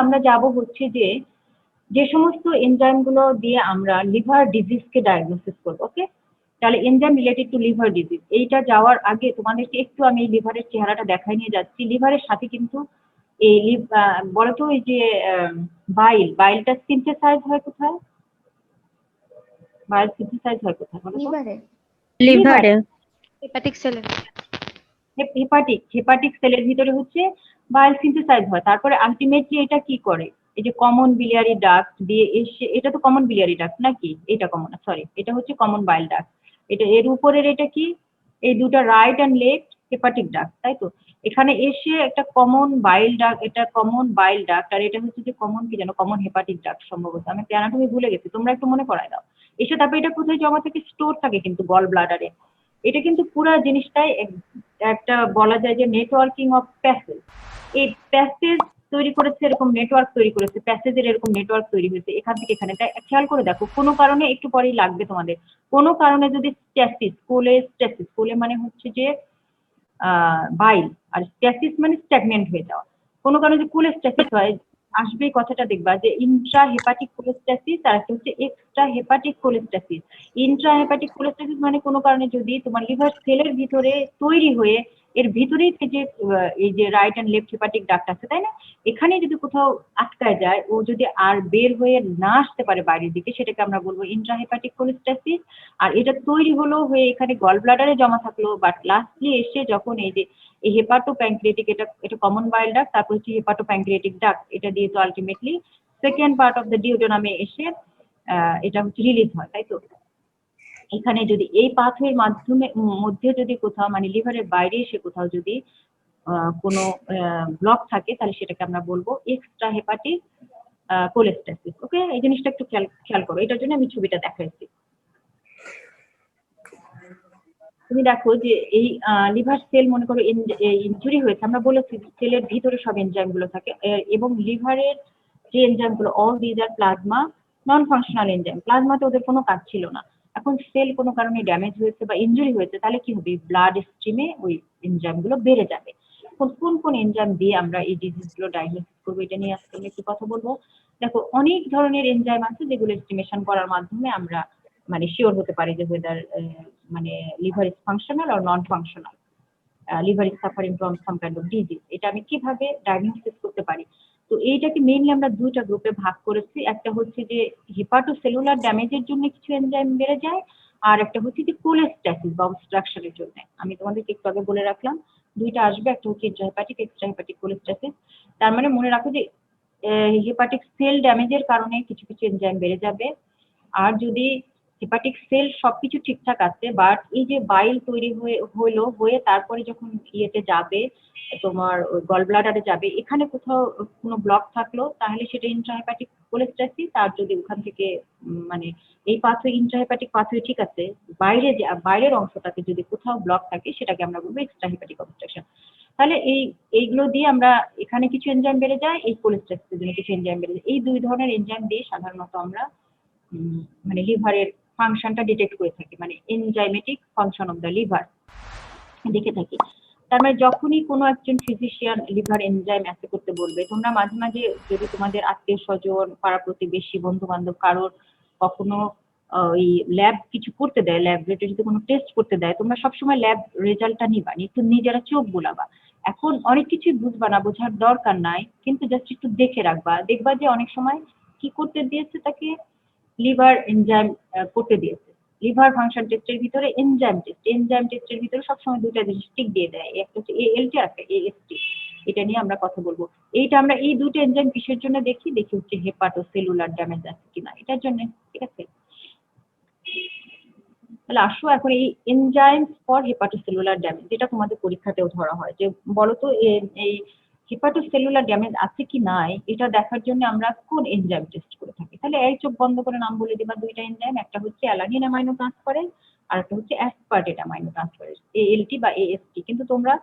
আমরা যাব হচ্ছে যে যে সমস্ত এনজাইম গুলো দিয়ে আমরা লিভার ডিজিজকে ডায়াগনোসিস করবো। ওকে, তাহলে enzyme related to liver disease, এইটা যাওয়ার আগে তোমাদেরকে একটু আমি লিভারের চেহারাটা দেখাই নিয়ে যাচ্ছি। লিভারের সাথে কিন্তু এই বলতো এই যে বাইলটা সিনথেসাইজ হয় কোথায়? বাইল সিনথেসাইজ হয় কোথায় বলো তো? লিভারে। লিভারে, হেপাটিক সেলে। হেপাটিক সেলের ভিতরে হচ্ছে বাইল সিনথেসাইজ হয়। তারপরে আলটিমেটলি এটা কি করে, এই যে কমন biliary ডাক্ট দিয়ে এসে, এটা তো কমন biliary ডাক্ট নাকি? এটা কমন, সরি, এটা হচ্ছে কমন বাইল ডাক্ট। এটা এর উপরের এটা কি, এই দুটো right and left hepatic duct, তাই তো? এখানে এসে একটা কমন বাইল ডাক্ট, এটা কমন বাইল ডাক্ট, আর এটা হচ্ছে যে কমন কি জানো, কমন হেপাটিক ডাক্ট সম্ভবত। আমি অ্যানাটমি ভুলে গেছি, তোমরা একটু মনে করায় দাও। এসে তারপরে এটা কোথায় জমা থাকে? স্টোর থাকে কিন্তু গল ব্লাডারে। এটা কিন্তু পুরো জিনিসটাই একটা বলা যায় যে নেটওয়ার্কিং অফ প্যাসেজ। এই প্যাসেজ তৈরি করেছে, এরকম নেটওয়ার্ক তৈরি করেছে, প্যাসেজের এরকম নেটওয়ার্ক তৈরি হয়েছে এখান থেকে এখানে। তাই খেয়াল করে দেখো, কোনো কারণে একটু পরেই লাগবে তোমাদের, কোনো কারণে যদি স্ট্যাসিস, কোলে মানে হচ্ছে যে বাইল, আর স্ট্যাসিস মানে স্ট্যাগনেন্ট হয়ে যাওয়া, কোনো কারণে যে কোলেস্ট্যাসিস হয়, আসবে কথাটা দেখবা যে ইন্ট্রা হেপাটিক কোলেস্ট্যাসিস আর একটা হচ্ছে এক্সট্রা হেপাটিক কোলেস্ট্যাসিস। ইন্ট্রা হেপাটিক কোলেস্ট্যাসিস মানে কোনো কারণে যদি তোমার লিভার সেলের ভিতরে তৈরি হয়ে এর ভিতরেই যে এই যে right and left hepatic duct আছে, তাই না, এখানে যদি কোথাও আটকায় যায়, ও যদি আর বের হয়ে না আসতে পারে বাইরের দিকে, সেটাকে আমরা বলবো ইন্ট্রা হেপাটিক কোলেস্ট্যাসিস। আর এটা তৈরি হলো হয়ে এখানে গল ব্লাডারে জমা থাকলো, বাট লাস্টলি এসে যখন এই যে এই হেপাটো প্যানক্রিয়াটিক, এটা কমন বাইল ডাক্ট, তারপর হচ্ছে হেপাটো প্যানক্রিয়াটিক ডাক্ট, এটা দিয়ে তো ultimately second part of the ডিওডোনামে এসে এটা হচ্ছে রিলিজ হয়, তাই তো? এখানে যদি এই পাথওয়ের মাধ্যমে মধ্যে যদি কোথাও মানে লিভারের বাইরে এসে কোথাও যদি কোনো ব্লক থাকে, তাহলে সেটাকে আমরা বলবো এক্সট্রা হেপাটিক কোলেস্ট্যাসিস। ওকে, এই জিনিসটা একটু খেয়াল করো, এটার জন্য আমি ছবিটা দেখাইছি। তুমি দেখো যে এই লিভার সেল মনে করো ইনজুরি হয়েছে, আমরা বলেছি সেলের ভিতরে সব এনজাইম গুলো থাকে, এবং লিভারের যে এনজাইম গুলো, all these are plasma non functional enzyme. প্লাজমাতে ওদের কোনো কাজ ছিল না। এখন সেল কোনো কারণে ড্যামেজ হয়েছে বা ইনজুরি হয়েছে, তাহলে কি হবে, ব্লাড স্ট্রিমে ওই এনজাইম গুলো বেড়ে যাবে। কোন কোন এনজাইম দিয়ে আমরা এই ডিজিজ গুলো ডায়াগনোসিস করবো, এটা নিয়ে আজকে আমি একটু কথা বলবো। দেখো, অনেক ধরনের এনজাইম আছে যেগুলো এস্টিমেশন করার মাধ্যমে আমরা মানে শিওর হতে পারি যে ওয়েদার মানে liver is functional or non functional, liver is suffering from some kind of disease. এটা আমি কিভাবে ডায়াগনোসিস করতে পারি? তো এইটাকে মেইনলি আমরা দুইটা গ্রুপে ভাগ করেছি। একটা হচ্ছে যে হেপাটোসেলুলার ড্যামেজের জন্য কিছু এনজাইম বেড়ে যায়, আর একটা হচ্ছে যে কোলেস্ট্যাসিস বা অবস্ট্রাকশনের জন্য। আমি তোমাদেরকে একটু আগে বলে রাখলাম দুইটা আসবে, একটা হচ্ছে ইন্ট্রাহেপাটিক, এক্সট্রা হেপাটিক কোলেস্ট্যাসিস। তার মানে মনে রাখো যে হেপাটিক সেল ড্যামেজের কারণে কিছু কিছু এনজাইম বেড়ে যাবে। আর যদি হেপাটিক সেল সবকিছু ঠিকঠাক আছে, বাট এই যে বাইল তৈরি হয়ে তারপরে যখন ইয়েতে যাবে, তোমার গল ব্লাডারে যাবে, এখানে কোথাও কোনো ব্লক থাকলো, তাহলে সেটা ইন্ট্রাহেপাটিক কোলেস্ট্যাসিস। আর যদি ওখান থেকে মানে এই পাথওয়ে, ইন্ট্রাহেপাটিক পাথওয়ে ঠিক আছে, বাইরের অংশটাতে যদি কোথাও ব্লক থাকে, সেটাকে আমরা বলবো এক্সট্রা হেপাটিক অবস্ট্রাকশন। তাহলে এইগুলো দিয়ে আমরা, এখানে কিছু এনজাইম বেড়ে যায়, এই কোলেস্ট্যাসিসের জন্য কিছু এনজাইম বেড়ে যায়। এই দুই ধরনের এনজাইম দিয়ে সাধারণত আমরা মানে লিভারের ফাংশনটা ডিটেক্ট করে থাকি, মানে enzymatic function of the liver দেখে থাকি। তার মানে যখনই কোনো একজন ফিজিশিয়ান লিভার এনজাইম অ্যাসে করতে বলবে, তোমরা মাঝে মাঝে যদি তোমাদের আত্মীয় স্বজন, পাড়া প্রতিবেশী, বন্ধু বান্ধব কারোর কখনো ওই ল্যাব কিছু করতে দেয়, ল্যাবরেটরিতে কোনো টেস্ট করতে দেয়, তোমরা সবসময় ল্যাব রেজাল্টটা নিবা, একটু নিজেরা চোখ বুলাবা। এখন অনেক কিছুই বুঝবা না, বোঝার দরকার নাই, কিন্তু জাস্ট একটু দেখে রাখবা। দেখবা যে অনেক সময় কি করতে দিয়েছে, তাকে লিভার এনজাইম করতে দিয়েছে। লিভার ফাংশন টেস্টের ভিতরে এনজাইম টেস্টের ভিতরে সবসময় দুইটা জিনিস টিক দিয়ে দেয়, একটা হচ্ছে এএলটি আর একটা এএসটি। এটা নিয়ে আমরা কথা বলবো। এইটা আমরা এই দুটো এনজাইম কিসের জন্য দেখি হচ্ছে হেপাটোসেলুলার ড্যামেজ আছে কিনা, এটার জন্য, ঠিক আছে? তাহলে আসো এখন এই এনজাইমস ফর হেপাটোসেলুলার ড্যামেজ, যেটা তোমাদের পরীক্ষাতেও ধরা হয়, যে বলতো এই হেপাটোসেলুলার ড্যামেজ আছে কি নাই এটা দেখার জন্য আমরা কোন এনজাইম টেস্ট করে থাকি। তাহলে এই চোখ বন্ধ করে নাম বলে দিবা দুইটা এনজাইম, একটা হচ্ছে অ্যালানিন অ্যামাইনো ট্রান্সফারেজ, আর একটা হচ্ছে অ্যাসপার্টেট অ্যামাইনো ট্রান্সফারেজ, এএলটি বা এএসটি। কিন্তু তোমরা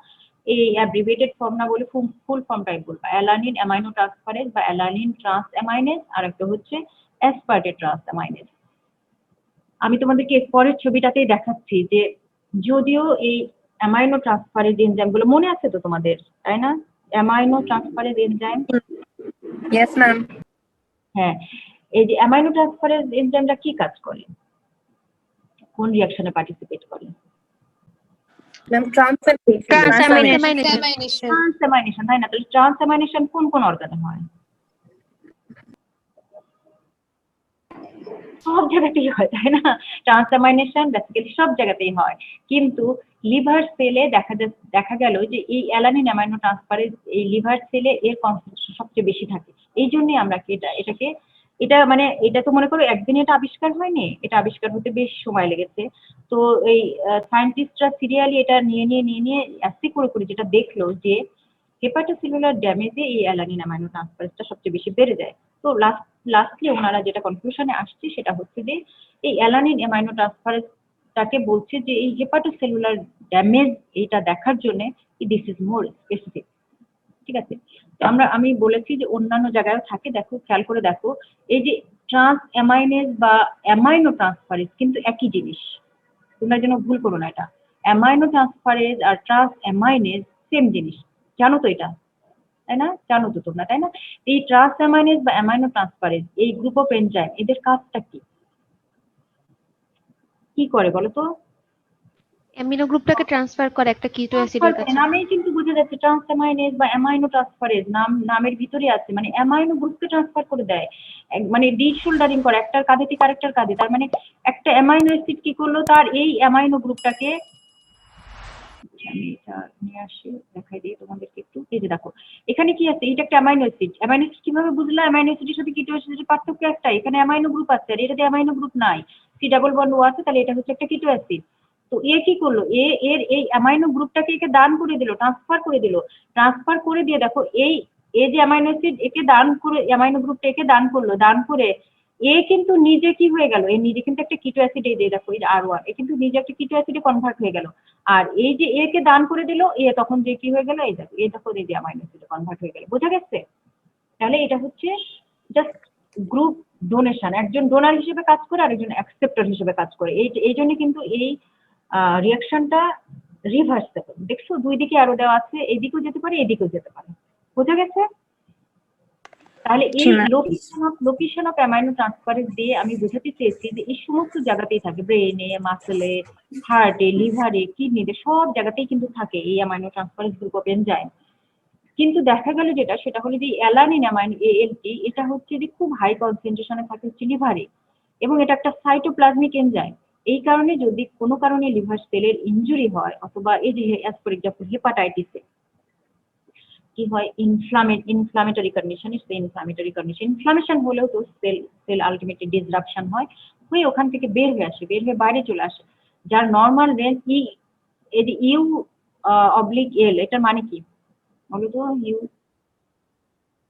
এই অ্যাব্রিভিয়েটেড ফর্ম না বলে ফুল ফর্মটাই বলবা, অ্যালানিন অ্যামাইনো ট্রান্সফারেজ বা অ্যালানিন ট্রান্স অ্যামাইনেজ, আর একটা হচ্ছে অ্যাসপার্টেট ট্রান্স অ্যামাইনেজ। আমি তোমাদেরকে পরের ছবিটাতেই দেখাচ্ছি যে যদিও এই অ্যামাইনো ট্রান্সফারেজ এনজাইম গুলো মনে আছে তো তোমাদের, তাই না? Amino transferase enzyme Yes, ma'am. হ্যাঁ, এই যে অ্যামাইনো ট্রান্সফারেজ এনজাইমটা কি কাজ করে, কোন রিঅ্যাকশনে পার্টিসিপেট করে? Ma'am, transamination. ট্রান্সঅ্যামাইনেশন, তাই না? তাহলে ট্রান্সঅ্যামাইনেশন কোন কোন অর্গানে হয়? সব জায়গাতেই হয়, তাই না? ট্রান্সঅ্যামাইনেশন বেসিক্যালি সব জায়গাতেই হয়, কিন্তু লিভার সেলে দেখা গেল যে এই অ্যালানিন অ্যামাইনো ট্রান্সফারেজ এই লিভার সেলে এর কনসেন্ট্রেশন সবচেয়ে বেশি থাকে। এই জন্যই আমরা এটা মানে এটা তো মনে করো একদিনে এটা আবিষ্কার হয়নি, এটা আবিষ্কার হতে বেশ সময় লেগেছে। তো এই সায়েন্টিস্টরা সিরিয়ালি এটা নিয়ে অ্যাসে করে যেটা দেখলো যে হেপাটোসেলুলার ড্যামেজে এই অ্যালানিন অ্যামাইনো ট্রান্সফারেজটা সবচেয়ে বেশি বেড়ে যায়। তো লাস্টলি ওনারা যেটা কনক্লুশনে আসছে সেটা হচ্ছে যে এই অ্যালানিন অ্যামাইনো ট্রান্সফারেজটাকে বলছে যে এই হেপাটোসেলুলার ড্যামেজ এইটা দেখার জন্য দিস ইজ মোর স্পেসিফিক। ঠিক আছে, তো আমি বলেছি যে অন্যান্য জায়গায়ও থাকে, দেখো খেয়াল করে দেখো এই যে ট্রান্স অ্যামাইনেজ বা অ্যামাইনো ট্রান্সফারেজ কিন্তু একই জিনিস, তোমরা যেন ভুল করো না। এটা অ্যামাইনো ট্রান্সফারেজ আর ট্রান্স অ্যামাইনেজ সেম জিনিস, জানো তো এটা, তাই না? জানো তো তোমরা, তাই না? এই ট্রান্স অ্যামাইনেজ বা অ্যামাইনো ট্রান্সফারেজ এই গ্রুপ অফ এনজাইম এদের কাজটা কি কি করে বলো তো? অ্যামিনো গ্রুপটাকে ট্রান্সফার করে একটা কিটো অ্যাসিডের কাছে। নামেই কিন্তু বুঝে যাচ্ছে ট্রান্স অ্যামাইনেজ বা অ্যামাইনো ট্রান্সফারেজ, নামের ভিতরে আছে, মানে অ্যামাইনো গ্রুপকে ট্রান্সফার করে দেয়, মানে ডিশোল্ডারিং করে একটার কাঁধে থেকে আরেকটার কাঁধে। তার মানে একটা অ্যামাইনো অ্যাসিড কি করলো, তার এই অ্যামাইনো গ্রুপটাকে, আমি এটা নিয়ে আসি দেখাই দিই তোমাদেরকে একটু। এই যে দেখো এখানে কি আছে, এটা একটা অ্যামাইনো অ্যাসিড। অ্যামাইনো অ্যাসিড কিভাবে বুঝলা? অ্যামাইনো অ্যাসিডের সাথে কিটো অ্যাসিডের পার্থক্য একটাই, এখানে অ্যামাইনো গ্রুপ আছে আর এটাতে অ্যামাইনো গ্রুপ নাই, সি ডাবল বন্ড ও আছে, তাহলে এটা হচ্ছে একটা কিটো অ্যাসিড। তো এ কি করলো, এর এই অ্যামাইনো গ্রুপটাকে একে দান করে দিল, ট্রান্সফার করে দিয়ে দেখো এই যে অ্যামাইনো অ্যাসিড একে দান করে, অ্যামাইনো গ্রুপটা একে দান করলো, দান করে এ কিন্তু নিজে কি হয়ে গেল, এ নিজে কিন্তু একটা কিটো অ্যাসিড, এই যে দেখো এই R1, এ কিন্তু নিজে একটা কিটো অ্যাসিডে কনভার্ট হয়ে গেল। আর এই যে এ কে দান করে দিল, এ তখন যে কি হয়ে গেল, এই দেখো এ তখন এই যে অ্যামাইনো অ্যাসিডে কনভার্ট হয়ে গেল। বোঝা গেছে? তাহলে এটা হচ্ছে জাস্ট গ্রুপ ডোনেশন, একজন ডোনার হিসেবে কাজ করে আরেকজন অ্যাকসেপ্টর হিসেবে কাজ করে। এই জন্য কিন্তু এই রিঅ্যাকশনটা রিভার্সেবল। দেখছো দুই দিকে আরো দেওয়া আছে, এইদিকেও যেতে পারে এদিকেও যেতে পারে। বোঝা গেছে? তাহলে এই লোকেশন অফ অ্যামাইনো ট্রান্সফারেজ দিয়ে আমি বোঝাতে চেয়েছি যে এই সমস্ত জায়গাতেই থাকে, ব্রেনে, মাসেলে, হার্টে, লিভারে, কিডনিতে, সব জায়গাতেই কিন্তু থাকে এই amino transferase group of enzyme. কিন্তু দেখা গেল সেটা হলো যে অ্যালানিন অ্যামাইনো ALT, এটা হচ্ছে যে খুব হাই কনসেন্ট্রেশনে থাকে হচ্ছে লিভারে, এবং এটা একটা সাইটোপ্লাজমিক এনজাইম। এই কারণে যদি কোনো কারণে লিভার সেলের ইনজুরি হয়, অথবা এই যে অ্যাজ ফর এক্সাম্পল হেপাটাইটিসে কি হয়, ইনফ্লামেটরি কন্ডিশন, ইনফ্লামেশন হলেও তো সেল আলটিমেটলি ডিসরাপশন হয়, হয়ে ওখান থেকে বের হয়ে বাইরে চলে আসে, যার নর্মাল রেঞ্জ এই যে U/L, এটার মানে কি বলো তো?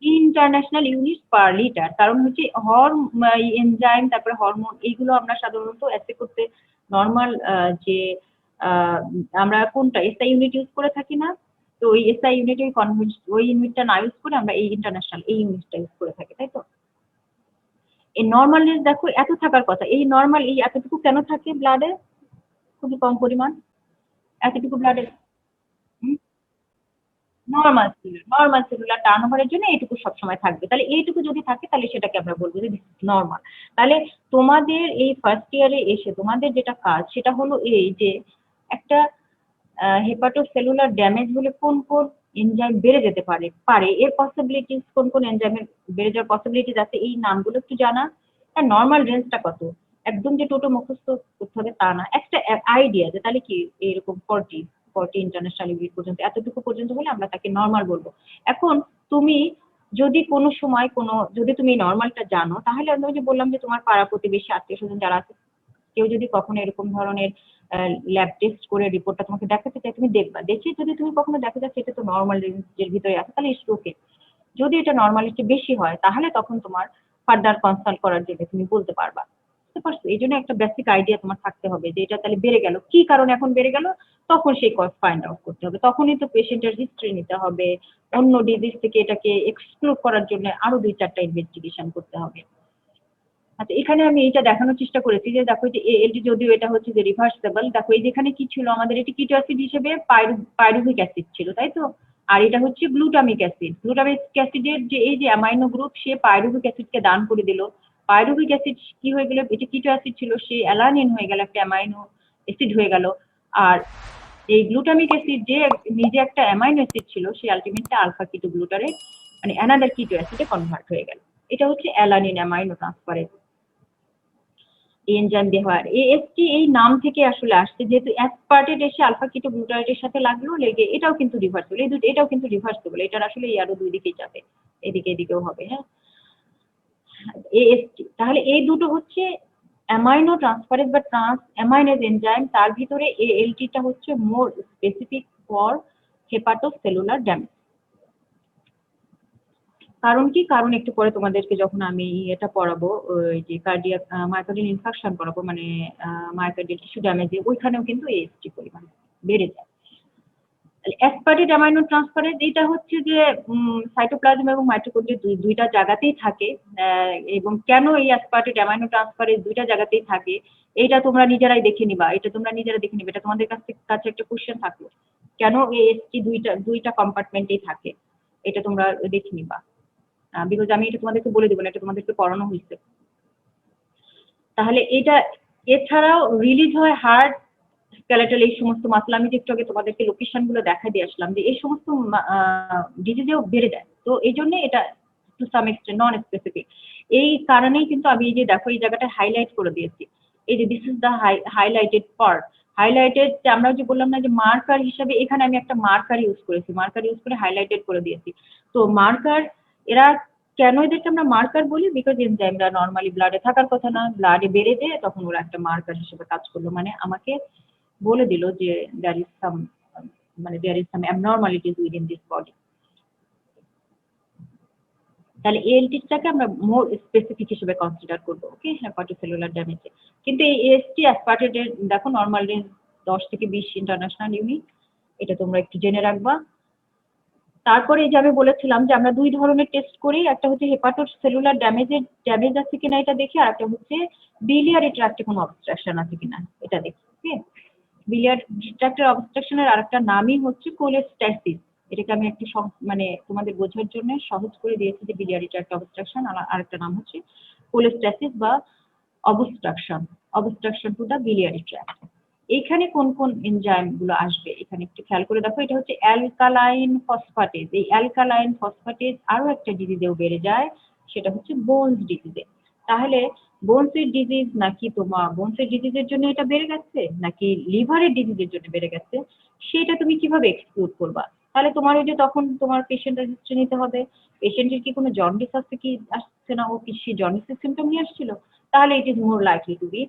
International unit per litre. কারণ হচ্ছে এনজাইম, তারপরে হরমোন, এইগুলো আমরা সাধারণত অ্যাসে করতে নর্মাল যে আহ, আমরা কোনটা SI ইউনিট ইউজ করে থাকি না, তো ওই SI ইউনিট ওই ইউনিটটা না ইউজ করে আমরা এই ইন্টারন্যাশনাল এই ইউনিটটা ইউজ করে থাকি, তাই তো? এই নর্মাল রেঞ্জ দেখো এত থাকার কথা, এই নর্মাল এই এতটুকু কেন থাকে ব্লাডে, খুবই কম পরিমাণ, এতটুকু ব্লাডে নর্মাল সেলুলার টার্নওভারের জন্য এইটুকু সবসময় থাকবে। তাহলে এইটুকু যদি থাকে তাহলে সেটাকে আমরা বলবো যে নর্মাল। তাহলে তোমাদের এই ফার্স্ট ইয়ারে এসে তোমাদের যেটা কাজ সেটা হলো এই যে একটা হেপাটোসেলুলার ড্যামেজ হলে কোন কোন এনজাইম বেড়ে যেতে পারে এর পসিবিলিটিস, কোন এনজাইমের বেড়ে যাওয়ার পসিবিলিটিস আছে, এই নামগুলো একটু জানা। আর নর্মাল রেঞ্জটা কত, একদম যে টোটো মুখস্থ করতে হবে তা না, একটা আইডিয়া যে তাহলে কি এরকম 40 ইন্টারন্যাশনাল ইউনিট পর্যন্ত, এতটুকু পর্যন্ত হলে আমরা তাকে নর্মাল বলবো। এখন তুমি যদি কোনো সময় যদি তুমি নর্মালটা জানো, তাহলে আমি যে বললাম যে তোমার পাড়া প্রতিবেশী আত্মীয় স্বজন যারা আছে, কেউ যদি কখনো এরকম ধরনের ল্যাব টেস্ট করে রিপোর্টটা তোমাকে দেখাতে চাই, তুমি দেখবা, দেখে যদি তুমি কখনো দেখা যাচ্ছে এটা তো নর্মাল রেঞ্জের ভিতরে আছে, তাহলে ইটস ওকে। যদি এটা নর্মালিটি বেশি হয় তাহলে তখন তোমার ফার্দার কনসাল্ট করার জন্য তুমি বলতে পারবা। বুঝতে পারছো? এই জন্য একটা বেসিক আইডিয়া তোমার থাকতে হবে যে এটা তাহলে বেড়ে গেল, কি কারণে এখন বেড়ে গেল, তখন সেই কজ ফাইন্ড আউট করতে হবে। তখনই তো পেশেন্টের হিস্ট্রি নিতে হবে, অন্য ডিজিজ থেকে এটাকে এক্সক্লুড করার জন্য আরো 2-4টা ইনভেস্টিগেশন করতে হবে। আচ্ছা, এখানে আমি এটা দেখানোর চেষ্টা করেছি যে দেখো যে ALT যদিও এটা হচ্ছে যে রিভার্সেবল, দেখো এই যেখানে কি ছিল আমাদের, এটি কিটো অ্যাসিড হিসেবে পাইরুভিক অ্যাসিড ছিল, তাই তো? আর এটা হচ্ছে গ্লুটামিক অ্যাসিড। গ্লুটামিক অ্যাসিডের যে এই যে অ্যামাইনো গ্রুপ, সে পাইরুভিক অ্যাসিডকে দান করে দিল। পাইরুভিক অ্যাসিড কি হয়ে গেল, এটা কিটো অ্যাসিড ছিল, সে অ্যালানিন হয়ে গেল, একটা অ্যামাইনো অ্যাসিড হয়ে গেল। আর এই গ্লুটামিক অ্যাসিড যে নিজে একটা অ্যামাইনো অ্যাসিড ছিল, সে আলটিমেটলি আলফা কিটো গ্লুটারেট মানে অ্যানাদার কিটো অ্যাসিডে কনভার্ট হয়ে গেল। এটা হচ্ছে অ্যালানিন অ্যামাইনো ট্রান্সফারেজ এনজাইম ব্যবহার। এএসটি এই নাম থেকে আসলে আসছে, যেহেতু অ্যাসপার্টেট এসে আলফা কিটো গ্লুটারেটের সাথে লাগলো, লেগে এটাও কিন্তু রিভার্সিবল। এই দুটো এটাও কিন্তু রিভার্সিবল, এটার আসলে এই আরো দুই দিকেই যাবে, এদিকে এদিকেও হবে। হ্যাঁ, এএসটি তাহলে এই দুটো হচ্ছে অ্যামাইনো ট্রান্সফারেজ বা ট্রান্স অ্যামাইনেজ এনজাইম। তার ভিতরে এএলটিটা হচ্ছে মোর স্পেসিফিক ফর হেপাটোসেলুলার ড্যামেজ। কারণ কি, কারণ একটু পরে তোমাদেরকে যখন আমি এটা পড়াবো, ওই যে কার্ডিয়াক মায়োকার্ডিয়াল ইনফার্কশন পড়াবো, মানে মায়োকার্ডিয়াল টিস্যু ড্যামেজে, ওইখানেও কিন্তু এএসটি পরিমাণ বেড়ে যায়। অ্যাসপার্টেট অ্যামাইনো ট্রান্সফারেজ এটা হচ্ছে যে সাইটোপ্লাজম এবং মাইটোকন্ড্রিয়া দুইটা জায়গাতেই থাকে। এবং কেন এই অ্যাসপার্টেট অ্যামাইনো ট্রান্সফারেজ দুইটা জায়গাতেই থাকে, এইটা তোমরা নিজেরাই দেখে নিবা, এটা তোমাদের কাছে একটা কোশ্চেন থাকলো, কেন এএসটি দুইটা কম্পার্টমেন্টেই থাকে, এটা তোমরা দেখে নিবা। বিকজ আমি এটা তোমাদেরকে বলে দেবো না, এটা তোমাদেরকে পড়ানো হয়েছে। তাহলে এটা এছাড়াও রিলিজ হয় হার্ট, স্কেলেটাল, এই সমস্ত মাসল। আমি একটু আগে তোমাদেরকে লোকেশন গুলো দেখা দিয়ে আসলাম যে এই সমস্ত ডিজিজেও বেড়ে যায়। তো এই জন্য এটা to some extent non specific. এই কারণেই কিন্তু আমি এই যে দেখো এই জায়গাটা হাইলাইট করে দিয়েছি, এই যে this is the highlighted part. Highlighted আমরা যে বললাম না যে মার্কার হিসাবে, এখানে আমি একটা মার্কার ইউজ করেছি, মার্কার ইউজ করে হাইলাইটেড করে দিয়েছি। তো মার্কার, এরা কেন এদেরকে আমরা মার্কার বলি, বিকজ এনজাইমরা নর্মালি ব্লাডে থাকার কথা না, ব্লাডে বেড়ে যায়, তখন ওরা একটা মার্কার হিসেবে কাজ করলো, মানে আমাকে বলে দিল যে there is some abnormalities within this body। তাহলে এএলটিটাকে আমরা মোর স্পেসিফিক হিসেবে কনসিডার করবো, ওকে, হেপাটোসেলুলার ড্যামেজে। কিন্তু এই এএসটি অ্যাসপার্টেট এর দেখো নর্মাল রেঞ্জ 10 থেকে 20 ইন্টারন্যাশনাল ইউনিট, এটা তোমরা একটু জেনে রাখবা। তারপরে এই যে আমি বলেছিলাম যে আমরা দুই ধরনের টেস্ট করি, একটা হচ্ছে হেপাটোসেলুলার ড্যামেজ আছে কিনা এটা দেখি, আর একটা হচ্ছে biliary ট্র্যাক্টে কোনো অবস্ট্রাকশন আছে কিনা এটা দেখি। ওকে, biliary ট্র্যাক্টের অবস্ট্রাকশনের আরেকটা নামই হচ্ছে কোলেস্ট্যাসিস। এটাকে আমি একটু মানে তোমাদের বোঝার জন্য সহজ করে দিয়েছি যে biliary ট্র্যাক্ট অবস্ট্রাকশন, আর আরেকটা নাম হচ্ছে কোলেস্ট্যাসিস বা obstruction to the biliary tract. এইখানে কোন কোন এনজাইম গুলো আসবে এখানে একটু খেয়াল করে দেখো। এটা হচ্ছে অ্যালকালাইন ফসফেটেজ। এই অ্যালকালাইন ফসফেটেজ আরো একটা ডিজিজেও বেড়ে যায়, সেটা হচ্ছে বোনস ডিজিজে। তাহলে বোনসের ডিজিজ নাকি তোমার বোনসের ডিজিজের জন্য এটা বেড়ে গেছে, নাকি লিভারের ডিজিজের জন্য বেড়ে গেছে, সেটা তুমি কিভাবে এক্সক্লুড করবা? তাহলে তোমার ওই যে তখন তোমার পেশেন্টের হিস্ট্রি নিতে হবে, পেশেন্টের কি কোনো জন্ডিস আসছে কি আসছে না, ও কি সে জন্ডিসের সিমটম নিয়ে আসছিল, তাহলে it is more likely to be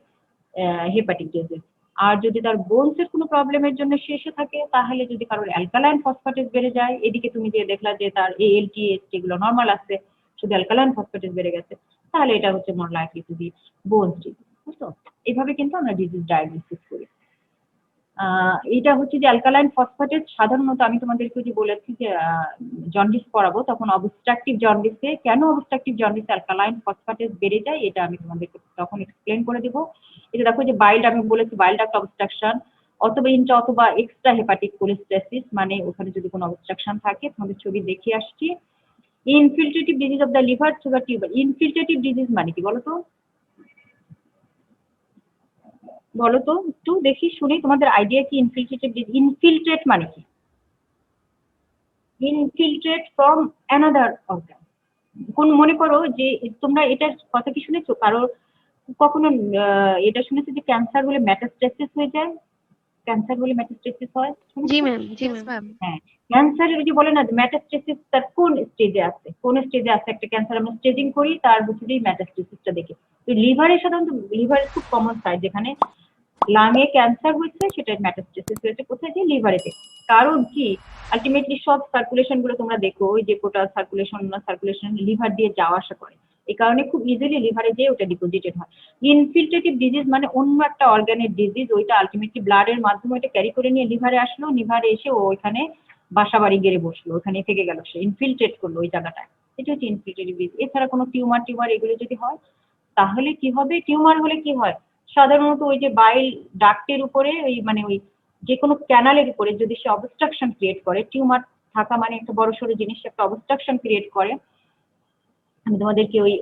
hepatic disease. আর যদি তার বোনসের কোনো প্রবলেমের জন্য সে এসে থাকে, তাহলে যদি কারোর অ্যালকালাইন ফসফেটেজ বেড়ে যায়, এদিকে তুমি যে দেখলা যে তার এএলটি এসটি গুলো নর্মাল আছে, শুধু অ্যালকালাইন ফসফেটেজ বেড়ে গেছে, তাহলে এটা হচ্ছে more likely to be bones disease. বুঝছো, এইভাবে কিন্তু আমরা ডিজিজ ডায়াগনোসিস করি। এটা হচ্ছে যে অ্যালকালাইন ফসফেটেজ সাধারণত আমি তোমাদেরকে যে বলেছি যে জন্ডিস পড়াবো, তখন অবস্ট্রাকটিভ জন্ডিসে, কেন অবস্ট্রাকটিভ জন্ডিসে অ্যালকালাইন ফসফেটেজ বেড়ে যায়, এটা আমি তোমাদেরকে তখন এক্সপ্লেন করে দেবো। এটা দেখো যে বাইল, আমি বলেছি বাইল ডাক্ট অবস্ট্রাকশন অথবা ইন্ট্রা অথবা এক্সট্রা হেপাটিক কোলেস্ট্যাসিস, মানে ওখানে যদি কোনো অবস্ট্রাকশন থাকে, তোমাদের ছবি দেখিয়ে আসছি। Infiltrative disease of the liver sugar tuber. Infiltrative disease মানে কি বলো তো, বলো তো একটু দেখি শুনি, তোমাদের আইডিয়া কি ইনফিল্ট্রেটিভ ডিজিজ? ইনফিল্ট্রেট মানে কি? Infiltrate from another organ. কোন মনে করো যে তোমরা এটার কথা কি শুনেছো, কারো কখনো এটা শুনেছো যে ক্যান্সার হলে মেটাস্টেসিস হয়ে যায়, ক্যান্সার হলে মেটাস্টেসিস হয়? জি ম্যাম, জি ম্যাম। হ্যাঁ, ক্যান্সারের যে বলে না মেটাস্টেসিস, তার কোন স্টেজে আছে, একটা ক্যান্সার আমরা স্টেজিং করি, তার ভিতরে মেটাস্টেসিসটা দেখি। তো লিভারে সাধারণত, লিভারের খুব কমন সাইড, যেখানে লাংয়ে ক্যান্সার হয়েছে সেটা মেটাস্টেসিস হয়েছে কোথায়, যে লিভারেতে। কারণ কি, আলটিমেটলি সব সার্কুলেশন গুলো তোমরা দেখো, ওই যে কোটা সার্কুলেশন লিভার দিয়ে যাওয়া আসা করে, এই কারণে খুব ইজিলি লিভারে যেয়ে ওটা ডিপোজিটেড হয়। ইনফিল্ট্রেটিভ ডিজিজ মানে অন্য একটা অর্গানের ডিজিজ, ওইটা আলটিমেটলি ব্লাডের মাধ্যমে ওইটা ক্যারি করে নিয়ে লিভারে আসলো, লিভারে এসে ও ওইখানে বাসা বাড়ি গেড়ে বসলো, ওখানে থেকে গেল, সে ইনফিল্ট্রেট করলো ওই জায়গাটায়। এটা হচ্ছে ইনফিল্ট্রেটিভ ডিজিজ। এছাড়া কোনো টিউমার এগুলো যদি হয়, তাহলে কি হবে, টিউমার হলে কি হয়, সাধারণত ওই যে বাইল ডাক্টের উপরে, ওই মানে ওই যে কোনো ক্যানালের উপরে যদি সে অবস্ট্রাকশন ক্রিয়েট করে, টিউমার থাকা মানে একটা বড় সড়ো জিনিস, একটা অবস্ট্রাকশন ক্রিয়েট করে। আমি তোমাদেরকে ওই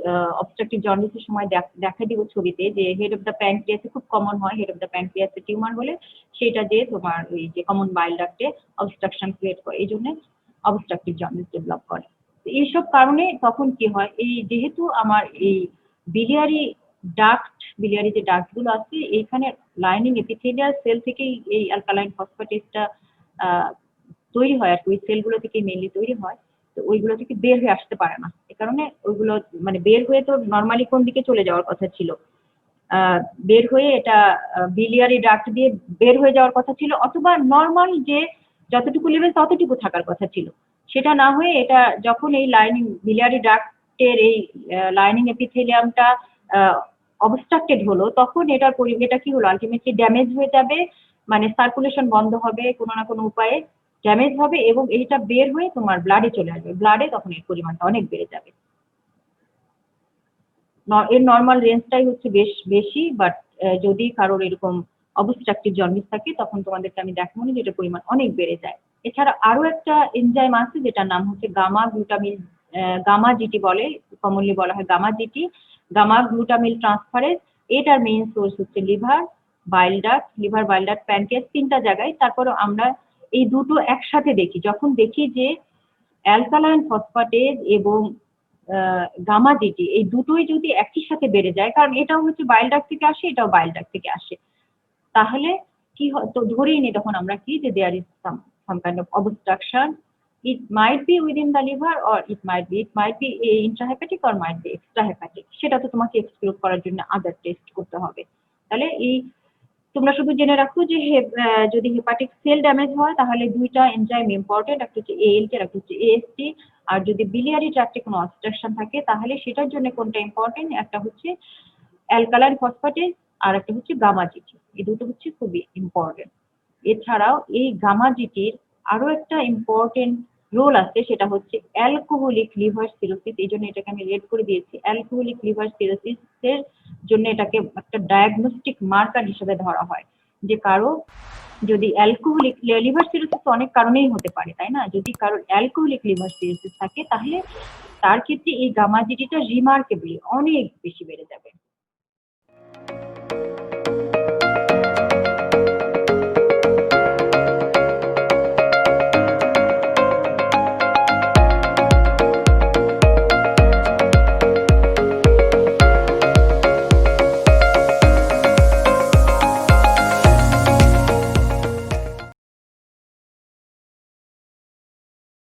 অবস্ট্রাকটিভ জন্ডিসের সময় দেখা দিব ছবিতে, যে হেড অফ দ্য প্যানক্রিয়াসে খুব কমন হয়, হেড অফ দ্য প্যানক্রিয়াসে টিউমার হলে সেটা যে তোমার ওই যে কমন বাইল ডাক্টে অবস্ট্রাকশন ক্রিয়েট করে, এই জন্য অবস্ট্রাকটিভ জন্ডিস ডেভেলপ করে। তো এইসব কারণে তখন কি হয়, এই যেহেতু আমার এই biliary biliary যে ডাক্ট গুলো আছে, এইখানে লাইনিং এপিথেলিয়াল সেল থেকেই এই অ্যালকালাইন ফসফেটেসটা তৈরি হয় আর কি, ওই সেলগুলো থেকে মেইনলি তৈরি হয়। তো ওইগুলো থেকে বের হয়ে আসতে পারে না, এ কারণে ওইগুলো মানে বের হয়ে তো নর্মালি কোন দিকে চলে যাওয়ার কথা ছিল, বের হয়ে এটা biliary ডাক্ট দিয়ে বের হয়ে যাওয়ার কথা ছিল, অথবা নর্মাল যে যতটুকু লেভেল ততটুকু থাকার কথা ছিল, সেটা না হয়ে এটা যখন এই লাইনিং biliary ডাক্টের এই লাইনিং এপিথেলিয়ামটা অবস্ট্রাক্টেড হলো, তখন এটা কি হলো, আলটিমেটলি ড্যামেজ হয়ে যাবে, মানে সার্কুলেশন বন্ধ হবে কোনো না কোনো উপায়ে, ড্যামেজ হবে এবং এইটা বের হয়ে তোমার ব্লাডে চলে আসবে, ব্লাডে তখন এর পরিমাণটা অনেক বেড়ে যাবে। এর নর্মাল রেঞ্জটাই হচ্ছে বেশি, বাট যদি কারোর এরকম অবস্ট্রাকটিভ জন্ডিস থাকে তখন তোমাদেরকে আমি দেখাবো যে এটার পরিমাণ অনেক বেড়ে যায়। এছাড়া আরো একটা এনজাইম আছে যেটার নাম হচ্ছে গামা গ্লুটামিল, গামা জিটি বলে, কমনলি বলা হয় গামা জিটি, গামা গ্লুটামিল ট্রান্সফারেজ। এটার মেইন সোর্স হচ্ছে লিভার, বাইল ডাক্ট, প্যানক্রিয়াস, তিনটা জায়গায়। তারপরে আমরা এই দুটো একসাথে দেখি, যখন দেখি যে অ্যালকালাইন ফসফেটেজ এবং গামা জিটি এই দুটোই যদি একই সাথে বেড়ে যায়, কারণ এটাও হচ্ছে বাইল ডাক্ট থেকে আসে, এটাও বাইল ডাক্ট থেকে আসে, তাহলে কি হয়, তো ধরেই নি তখন আমরা কি, যে there is some kind of obstruction, it might be within the liver or it might be intrahepatic or might be extrahepatic, সেটা তো তোমাকে এক্সক্লুড করার জন্য আদার টেস্ট করতে হবে। তাহলে এই তোমরা শুধু জেনে রাখো যে যদি হেপাটিক সেল ড্যামেজ হয় তাহলে দুইটা এনজাইম ইম্পর্টেন্ট, একটা হচ্ছে এএলটি আর একটা হচ্ছে এএসটি। আর যদি biliary ট্র্যাক্টে কোনো অবস্ট্রাকশন থাকে তাহলে সেটার জন্য কোনটা ইম্পর্টেন্ট, একটা হচ্ছে অ্যালকালাইন ফসফেটেজ আর একটা হচ্ছে গামা জিটি, এই দুটো হচ্ছে খুবই ইম্পর্টেন্ট। এছাড়াও এই গামা জিটির আরো একটা ইম্পর্টেন্ট রোল আছে, সেটা হচ্ছে অ্যালকোহলিক লিভার সিরোসিস, এই জন্য এটাকে আমি রেড করে দিয়েছি। অ্যালকোহলিক লিভার সিরোসিস এর জন্য এটাকে একটা ডায়াগনস্টিক মার্কার হিসেবে ধরা হয়, যে কারো যদি অ্যালকোহলিক লিভার সিরোসিস অনেক কারণেই হতে পারে, তাই না, যদি কারোর অ্যালকোহলিক লিভার সিরোসিস থাকে তাহলে তার ক্ষেত্রে এই গামা জিটিটা রিমার্কেবলি অনেক বেশি বেড়ে যাবে।